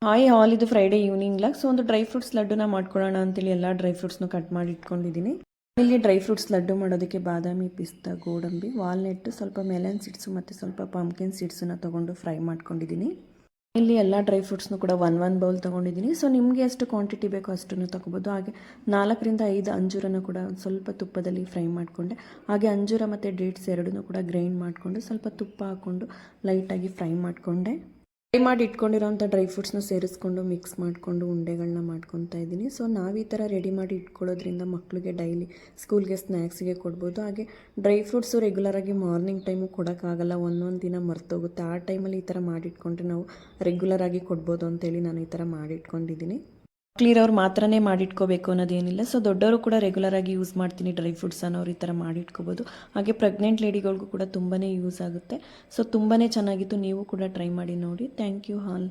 Hi all, ಇದು Friday evening log. So ಒಂದು dry fruits ಲಡ್ಡುನ ಮಾಡ್ಕೊಳ್ಳೋಣ ಅಂತೇಳಿ ಎಲ್ಲ ಡ್ರೈ ಫ್ರೂಟ್ಸ್ನು ಕಟ್ ಮಾಡಿ ಇಟ್ಕೊಂಡಿದ್ದೀನಿ. ಇಲ್ಲಿ ಡ್ರೈ ಫ್ರೂಟ್ಸ್ ಲಡ್ಡು ಮಾಡೋದಕ್ಕೆ ಬಾದಾಮಿ, ಪಿಸ್ತಾ, ಗೋಡಂಬಿ, ವಾಲ್ನಟ್, ಸ್ವಲ್ಪ ಮೆಲನ್ ಸೀಡ್ಸು ಮತ್ತು ಸ್ವಲ್ಪ ಪಂಪ್ಕಿನ್ ಸೀಡ್ಸನ್ನು ತೊಗೊಂಡು ಫ್ರೈ ಮಾಡ್ಕೊಂಡಿದ್ದೀನಿ. ಇಲ್ಲಿ ಎಲ್ಲ ಡ್ರೈ ಫ್ರೂಟ್ಸ್ನು ಕೂಡ ಒನ್ ಬೌಲ್ ತೊಗೊಂಡಿದ್ದೀನಿ. ಸೊ ನಿಮಗೆ ಎಷ್ಟು ಕ್ವಾಂಟಿಟಿ ಬೇಕೋ ಅಷ್ಟನ್ನು ತೊಗೋಬೋದು. ಹಾಗೆ 4ರಿಂದ 5 ಅಂಜೂರನ್ನು ಕೂಡ ಸ್ವಲ್ಪ ತುಪ್ಪದಲ್ಲಿ ಫ್ರೈ ಮಾಡಿಕೊಂಡೆ. ಹಾಗೆ ಅಂಜೂರ ಮತ್ತು ಡೇಟ್ಸ್ ಎರಡನ್ನೂ ಕೂಡ ಗ್ರೈಂಡ್ ಮಾಡಿಕೊಂಡು ಸ್ವಲ್ಪ ತುಪ್ಪ ಹಾಕ್ಕೊಂಡು ಲೈಟಾಗಿ ಫ್ರೈ ಮಾಡಿಕೊಂಡೆ. ಫ್ರೈ ಮಾಡಿ ಇಟ್ಕೊಂಡಿರೋಂಥ ಡ್ರೈ ಫ್ರೂಟ್ಸ್ನ ಸೇರಿಸ್ಕೊಂಡು ಮಿಕ್ಸ್ ಮಾಡಿಕೊಂಡು ಉಂಡೆಗಳನ್ನ ಮಾಡ್ಕೊತಾ ಇದ್ದೀನಿ. ಸೊ ನಾವು ಈ ಥರ ರೆಡಿ ಮಾಡಿ ಇಟ್ಕೊಳ್ಳೋದ್ರಿಂದ ಮಕ್ಕಳಿಗೆ ಡೈಲಿ ಸ್ಕೂಲ್ಗೆ ಸ್ನ್ಯಾಕ್ಸಿಗೆ ಕೊಡ್ಬೋದು. ಹಾಗೆ ಡ್ರೈ ಫ್ರೂಟ್ಸು ರೆಗ್ಯುಲರಾಗಿ ಮಾರ್ನಿಂಗ್ ಟೈಮು ಕೊಡೋಕ್ಕಾಗಲ್ಲ, ಒಂದೊಂದು ದಿನ ಮರ್ತೋಗುತ್ತೆ. ಆ ಟೈಮಲ್ಲಿ ಈ ಥರ ಮಾಡಿಟ್ಕೊಂಡ್ರೆ ನಾವು ರೆಗ್ಯುಲರಾಗಿ ಕೊಡ್ಬೋದು ಅಂತೇಳಿ ನಾನು ಈ ಥರ ಮಾಡಿಟ್ಕೊಂಡಿದ್ದೀನಿ. ಮಕ್ಕಳಿರೋರು ಮಾತ್ರನೇ ಮಾಡಿಟ್ಕೋಬೇಕು ಅನ್ನೋದೇನಿಲ್ಲ. ಸೊ ದೊಡ್ಡವರು ಕೂಡ ರೆಗ್ಯುಲರಾಗಿ ಯೂಸ್ ಮಾಡ್ತೀನಿ ಡ್ರೈ ಫ್ರೂಟ್ಸ್ ಅನ್ನೋರು ಈ ಥರ ಮಾಡಿಟ್ಕೋಬೋದು. ಹಾಗೆ ಪ್ರೆಗ್ನೆಂಟ್ ಲೇಡಿಗಳಿಗೂ ಕೂಡ ತುಂಬಾ ಯೂಸ್ ಆಗುತ್ತೆ. ಸೊ ತುಂಬಾ ಚೆನ್ನಾಗಿತ್ತು, ನೀವು ಕೂಡ ಟ್ರೈ ಮಾಡಿ ನೋಡಿ. Thank you all.